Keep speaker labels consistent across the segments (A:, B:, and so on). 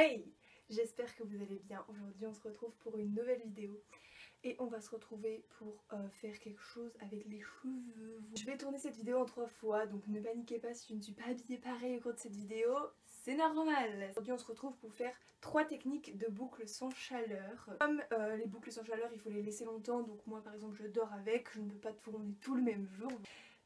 A: Hi! J'espère que vous allez bien. Aujourd'hui on se retrouve pour une nouvelle vidéo et on va se retrouver pour faire quelque chose avec les cheveux. Je vais tourner cette vidéo en 3 fois, donc ne paniquez pas si je ne suis pas habillée pareil au cours de cette vidéo, c'est normal. Aujourd'hui on se retrouve pour faire 3 techniques de boucles sans chaleur. Comme les boucles sans chaleur il faut les laisser longtemps, donc moi par exemple je dors avec, je ne peux pas tourner tout le même jour.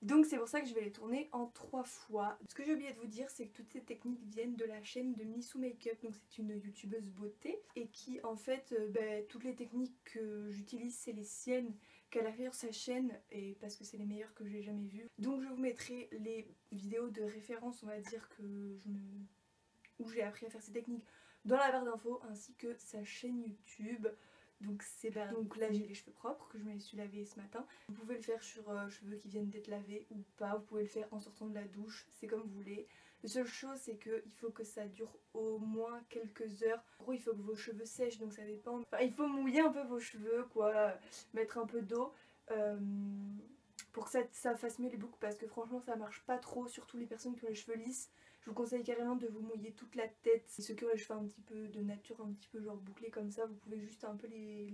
A: Donc c'est pour ça que je vais les tourner en 3 fois. Ce que j'ai oublié de vous dire, c'est que toutes ces techniques viennent de la chaîne de Missou Makeup. Donc c'est une youtubeuse beauté et qui en fait, toutes les techniques que j'utilise c'est les siennes qu'elle a fait sur sa chaîne, et parce que c'est les meilleures que j'ai jamais vues. Donc je vous mettrai les vidéos de référence, on va dire, où j'ai appris à faire ces techniques dans la barre d'infos, ainsi que sa chaîne YouTube. Donc là j'ai les cheveux propres que je me suis lavés ce matin. Vous pouvez le faire sur cheveux qui viennent d'être lavés ou pas, vous pouvez le faire en sortant de la douche, c'est comme vous voulez. La seule chose c'est qu'il faut que ça dure au moins quelques heures. En gros il faut que vos cheveux sèchent, donc ça dépend. Enfin, il faut mouiller un peu vos cheveux quoi, mettre un peu d'eau pour que ça fasse mieux les boucles, parce que franchement ça marche pas trop, surtout les personnes qui ont les cheveux lisses. Je vous conseille carrément de vous mouiller toute la tête. Ceux qui ont les cheveux un petit peu de nature, un petit peu genre bouclés comme ça, vous pouvez juste un peu les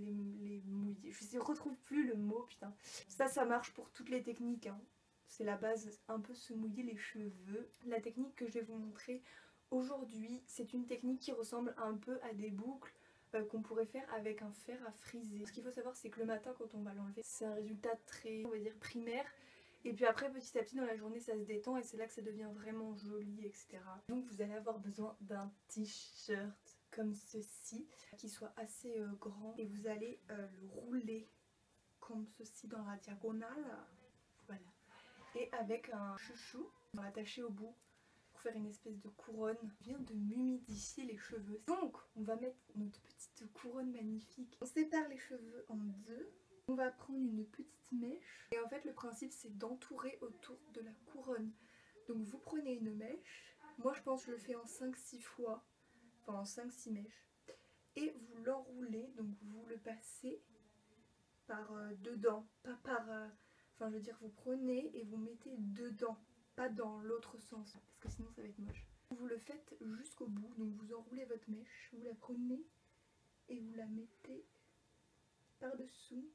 A: mouiller. Je ne retrouve plus le mot, putain. Ça marche pour toutes les techniques, hein. C'est la base, un peu se mouiller les cheveux. La technique que je vais vous montrer aujourd'hui, c'est une technique qui ressemble un peu à des boucles qu'on pourrait faire avec un fer à friser. Ce qu'il faut savoir, c'est que le matin quand on va l'enlever, c'est un résultat très, on va dire, primaire. Et puis après petit à petit dans la journée ça se détend et c'est là que ça devient vraiment joli, etc. Donc vous allez avoir besoin d'un t-shirt comme ceci qui soit assez grand, et vous allez le rouler comme ceci dans la diagonale, voilà, et avec un chouchou attaché au bout pour faire une espèce de couronne. Je viens de m'humidifier les cheveux, donc on va mettre notre petite couronne magnifique. On sépare les cheveux en deux. On va prendre une petite mèche et en fait le principe c'est d'entourer autour de la couronne. Donc vous prenez une mèche, moi je pense que je le fais en 5-6 fois, enfin en 5-6 mèches, et vous l'enroulez, donc vous le passez par dedans, pas par... enfin je veux dire vous prenez et vous mettez dedans, pas dans l'autre sens, parce que sinon ça va être moche. Vous le faites jusqu'au bout, donc vous enroulez votre mèche, vous la prenez et vous la mettez par dessous.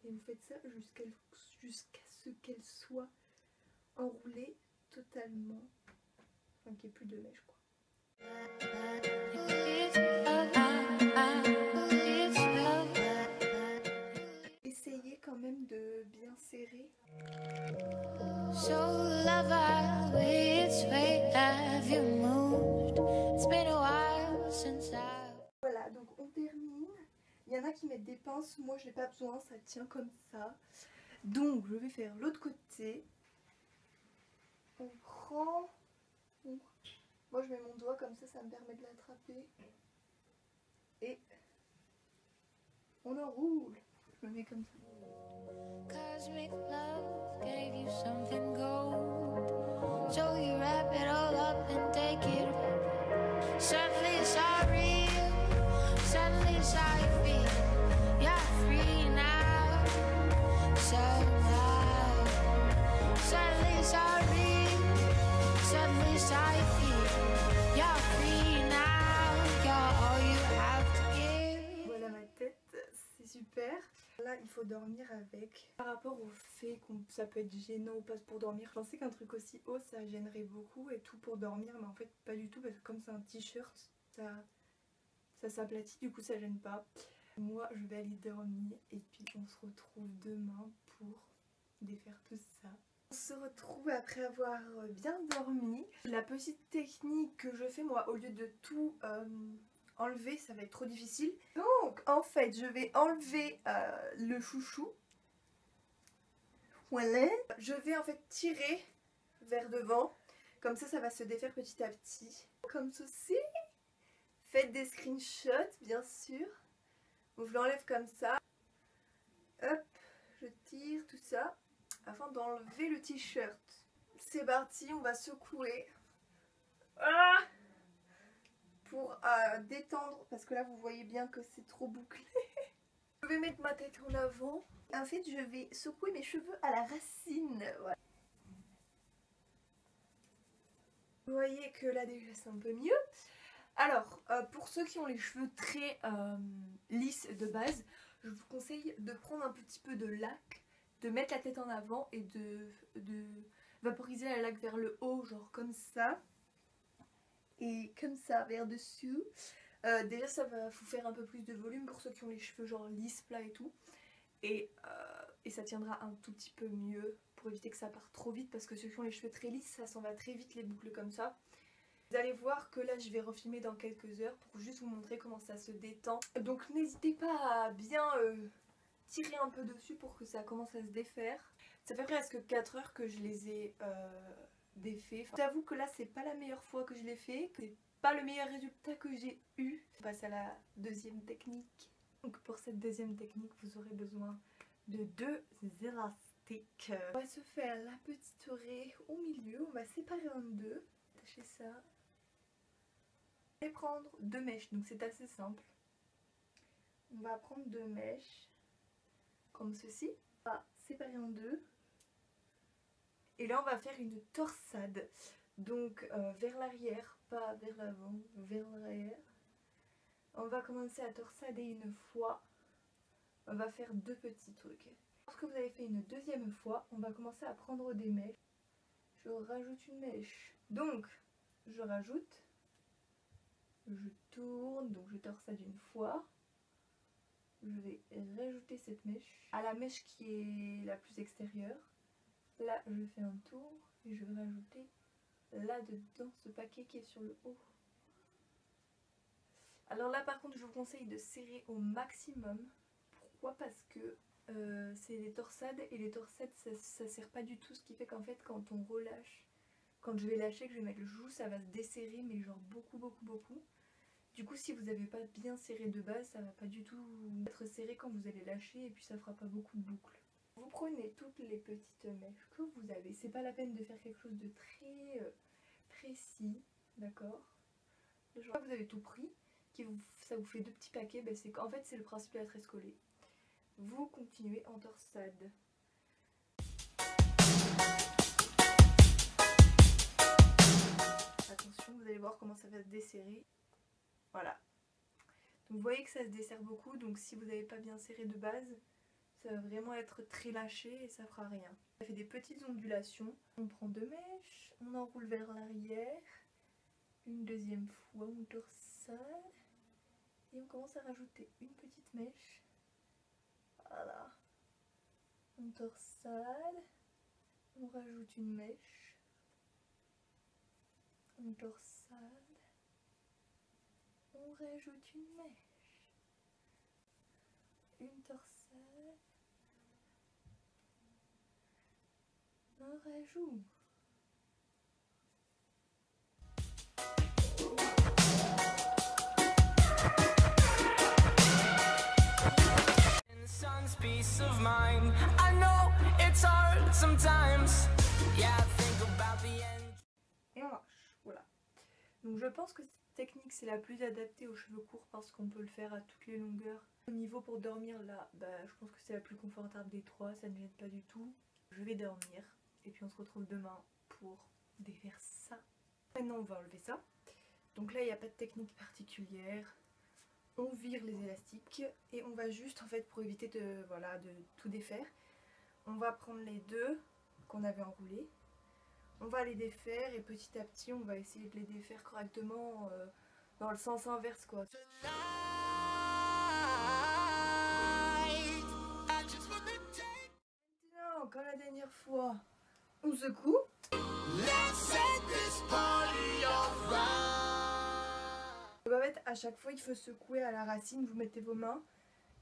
A: Et vous faites ça jusqu'à ce qu'elle soit enroulée totalement. Enfin qu'il n'y ait plus de mèche quoi. Essayez quand même de bien serrer. Voilà, donc on termine. Il y en a qui mettent des pinces, moi je n'ai pas besoin, ça tient comme ça. Donc je vais faire l'autre côté. On prend... Moi je mets mon doigt comme ça me permet de l'attraper. Et on enroule. Je me mets comme ça. Cosmic love gave you something gold. So you wrap it all up and take it. Suddenly it's all real. Suddenly it's all you feel. You're free now. So now. Suddenly it's all real. Suddenly it's all you feel. You're free now. You're all you have to give. Voilà ma tête, c'est super. Là il faut dormir avec. Par rapport au fait que ça peut être gênant ou pas pour dormir, je pensais qu'un truc aussi haut ça gênerait beaucoup et tout pour dormir, mais en fait pas du tout, parce que comme c'est un t-shirt, ça s'aplatit, du coup ça gêne pas. Moi je vais aller dormir et puis on se retrouve demain pour défaire tout ça. On se retrouve après avoir bien dormi. La petite technique que je fais moi, au lieu de tout enlever, ça va être trop difficile. Donc en fait je vais enlever le chouchou. Voilà. Je vais en fait tirer vers devant. Comme ça va se défaire petit à petit. Comme ceci. Faites des screenshots bien sûr. Donc, je l'enlève comme ça. Hop, je tire tout ça afin d'enlever le t-shirt. C'est parti, on va secouer. Ah, pour détendre, parce que là vous voyez bien que c'est trop bouclé. Je vais mettre ma tête en avant. En fait je vais secouer mes cheveux à la racine. Voilà. Vous voyez que là déjà c'est un peu mieux. Alors, pour ceux qui ont les cheveux très lisses de base, je vous conseille de prendre un petit peu de lac, de mettre la tête en avant et de vaporiser la laque vers le haut, genre comme ça. Et comme ça, vers dessus. Déjà, ça va vous faire un peu plus de volume pour ceux qui ont les cheveux genre lisses, plats et tout. Et ça tiendra un tout petit peu mieux pour éviter que ça parte trop vite, parce que ceux qui ont les cheveux très lisses, ça s'en va très vite les boucles comme ça. Vous allez voir que là je vais refilmer dans quelques heures pour juste vous montrer comment ça se détend. Donc n'hésitez pas à bien tirer un peu dessus pour que ça commence à se défaire. Ça fait presque 4 heures que je les ai défaits. J'avoue que là c'est pas la meilleure fois que je l'ai fait, c'est pas le meilleur résultat que j'ai eu. On passe à la deuxième technique. Donc pour cette deuxième technique vous aurez besoin de 2 élastiques. On va se faire la petite oreille au milieu, on va séparer en deux, attacher ça. Et prendre 2 mèches, donc c'est assez simple. On va prendre 2 mèches comme ceci, on va séparer en deux et là on va faire une torsade, donc vers l'arrière, pas vers l'avant, vers l'arrière. On va commencer à torsader une fois, on va faire 2 petits trucs. Lorsque vous avez fait une deuxième fois, on va commencer à prendre des mèches. Je rajoute une mèche, donc je rajoute, je tourne, donc je torsade une fois. Je vais rajouter cette mèche à la mèche qui est la plus extérieure. Là je fais un tour et je vais rajouter là dedans ce paquet qui est sur le haut. Alors là par contre je vous conseille de serrer au maximum. Pourquoi? Parce que c'est des torsades et les torsades ça sert pas du tout, ce qui fait qu'en fait quand on relâche, quand je vais lâcher, que je vais mettre le joujou, ça va se desserrer mais genre beaucoup. Du coup si vous n'avez pas bien serré de base, ça va pas du tout être serré quand vous allez lâcher et puis ça fera pas beaucoup de boucles. Vous prenez toutes les petites mèches que vous avez, c'est pas la peine de faire quelque chose de très précis, d'accord? Genre vous avez tout pris, ça vous fait 2 petits paquets, ben en fait c'est le principe de la tresse collée. Vous continuez en torsade. Attention, vous allez voir comment ça va se desserrer. Voilà. Donc vous voyez que ça se desserre beaucoup, donc si vous n'avez pas bien serré de base, ça va vraiment être très lâché et ça fera rien. Ça fait des petites ondulations. On prend 2 mèches, on enroule vers l'arrière, une deuxième fois on torsade et on commence à rajouter une petite mèche. Voilà. On torsade, on rajoute une mèche, on torsade. On rajoute une mèche, une torsade, on rajoute. Et on lâche, voilà. Donc je pense que cette technique c'est la plus adaptée aux cheveux courts parce qu'on peut le faire à toutes les longueurs. Au niveau pour dormir là, je pense que c'est la plus confortable des trois, ça ne gêne pas du tout. Je vais dormir et puis on se retrouve demain pour défaire ça. Maintenant on va enlever ça. Donc là il n'y a pas de technique particulière. On vire les élastiques et on va juste en fait pour éviter de tout défaire. On va prendre les deux qu'on avait enroulés. On va les défaire et petit à petit on va essayer de les défaire correctement dans le sens inverse quoi. Maintenant, comme la dernière fois, on secoue. En fait, à chaque fois il faut secouer à la racine, vous mettez vos mains.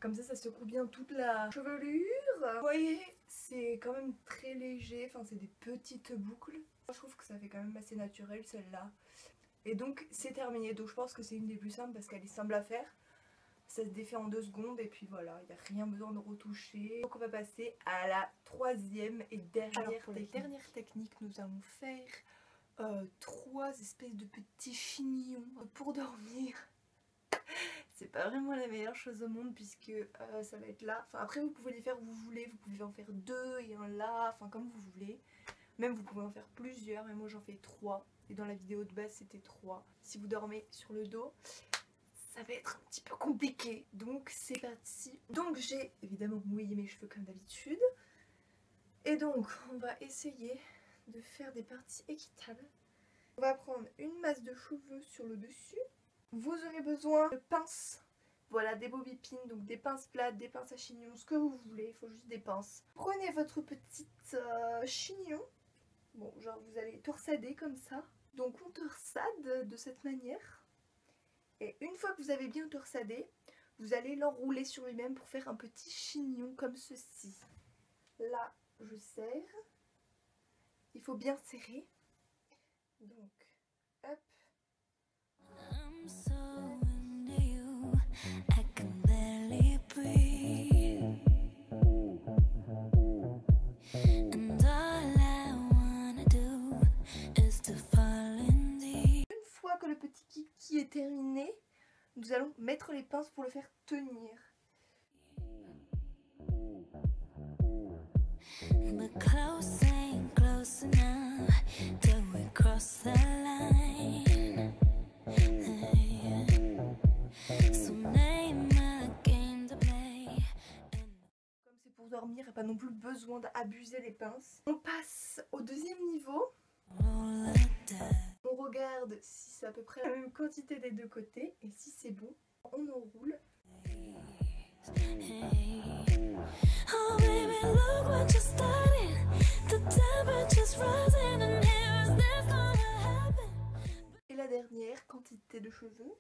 A: Comme ça secoue bien toute la chevelure. Vous voyez, c'est quand même très léger, enfin c'est des petites boucles. Je trouve que ça fait quand même assez naturel celle-là. Et donc c'est terminé, donc je pense que c'est une des plus simples parce qu'elle est simple à faire. Ça se défait en 2 secondes et puis voilà, il n'y a rien besoin de retoucher. Donc on va passer à la troisième et dernière technique. Nous allons faire 3 espèces de petits chignons pour dormir. C'est pas vraiment la meilleure chose au monde puisque ça va être là. Enfin après vous pouvez les faire où vous voulez, vous pouvez en faire 2 et un là, enfin comme vous voulez. Même vous pouvez en faire plusieurs, mais moi j'en fais 3. Et dans la vidéo de base c'était 3. Si vous dormez sur le dos, ça va être un petit peu compliqué. Donc c'est parti. Donc j'ai évidemment mouillé mes cheveux comme d'habitude. Et donc on va essayer de faire des parties équitables. On va prendre une masse de cheveux sur le dessus. Vous aurez besoin de pinces. Voilà, des bobby-pins, donc des pinces plates, des pinces à chignon, ce que vous voulez, il faut juste des pinces. Prenez votre petite chignon. Bon, genre vous allez torsader comme ça. Donc on torsade de cette manière. Et une fois que vous avez bien torsadé, vous allez l'enrouler sur lui-même pour faire un petit chignon comme ceci. Là, je serre. Il faut bien serrer. Donc, hop. I'm so into you, I can barely breathe. And all I wanna do is to fall in deep. Une fois que le petit kiki est terminé, nous allons mettre les pinces pour le faire tenir. But close ain't close enough till we cross the line. So name a game to play. Comme c'est pour dormir, il n'y a pas non plus besoin d'abuser des pinces. On passe au deuxième niveau. On regarde si c'est à peu près la même quantité des deux côtés. Et si c'est bon, on enroule. Oh baby, look what you started. The temperature's rising and here is this gonna happen. Et la dernière quantité de cheveux.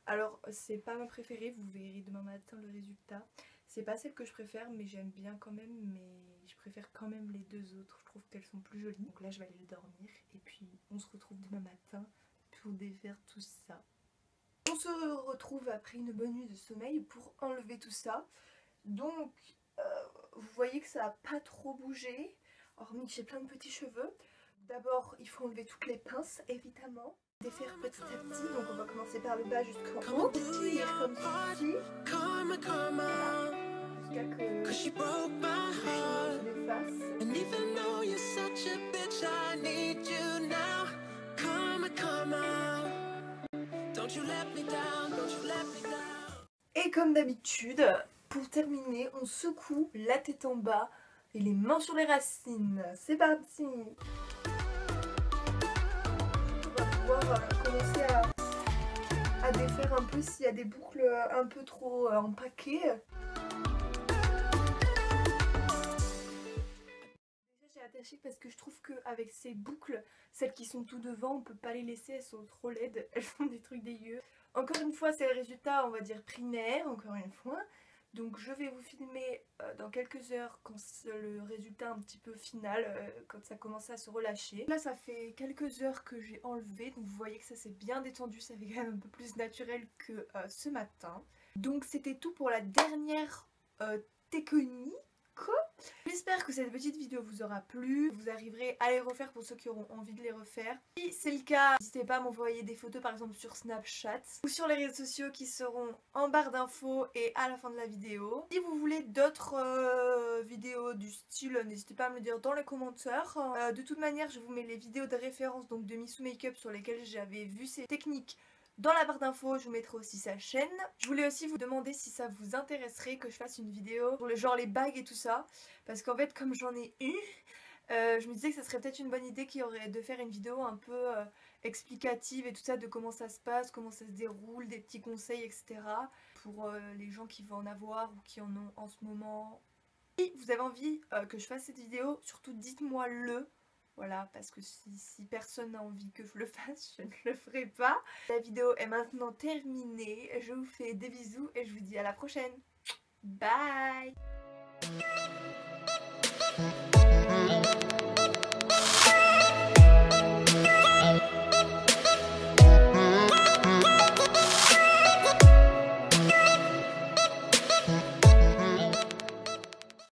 A: Alors c'est pas ma préférée, vous verrez demain matin le résultat. C'est pas celle que je préfère mais j'aime bien quand même, mais je préfère quand même les deux autres, je trouve qu'elles sont plus jolies. Donc là je vais aller dormir et puis on se retrouve demain matin pour défaire tout ça. On se retrouve après une bonne nuit de sommeil pour enlever tout ça. Donc vous voyez que ça n'a pas trop bougé, hormis que j'ai plein de petits cheveux. D'abord il faut enlever toutes les pinces évidemment. Défaire petit à petit, donc on va commencer par le bas jusqu'en haut, tirer comme ceci, voilà, jusqu'à que le chignon se défasse. Et comme d'habitude, pour terminer, on secoue la tête en bas et les mains sur les racines. C'est parti! Commencer à défaire un peu s'il y a des boucles un peu trop empaquées. Déjà j'ai attaché parce que je trouve qu'avec ces boucles, celles qui sont tout devant, on peut pas les laisser, elles sont trop laides, elles font des trucs dégueux. Encore une fois c'est le résultat on va dire primaire, encore une fois. Donc je vais vous filmer dans quelques heures quand le résultat un petit peu final, quand ça commence à se relâcher. Là ça fait quelques heures que j'ai enlevé, donc vous voyez que ça s'est bien détendu, ça fait quand même un peu plus naturel que ce matin. Donc c'était tout pour la dernière technique. J'espère que cette petite vidéo vous aura plu, vous arriverez à les refaire pour ceux qui auront envie de les refaire. Si c'est le cas, n'hésitez pas à m'envoyer des photos par exemple sur Snapchat ou sur les réseaux sociaux qui seront en barre d'infos et à la fin de la vidéo. Si vous voulez d'autres vidéos du style, n'hésitez pas à me le dire dans les commentaires. De toute manière, je vous mets les vidéos de référence donc de Missou Makeup sur lesquelles j'avais vu ces techniques dans la barre d'infos. Je vous mettrai aussi sa chaîne. Je voulais aussi vous demander si ça vous intéresserait que je fasse une vidéo sur le genre les bagues et tout ça. Parce qu'en fait comme j'en ai eu, je me disais que ça serait peut-être une bonne idée de faire une vidéo un peu explicative et tout ça, de comment ça se passe, comment ça se déroule, des petits conseils etc. Pour les gens qui vont en avoir ou qui en ont en ce moment. Si vous avez envie que je fasse cette vidéo, surtout dites-moi le. Voilà, parce que si personne n'a envie que je le fasse, je ne le ferai pas. La vidéo est maintenant terminée. Je vous fais des bisous et je vous dis à la prochaine. Bye!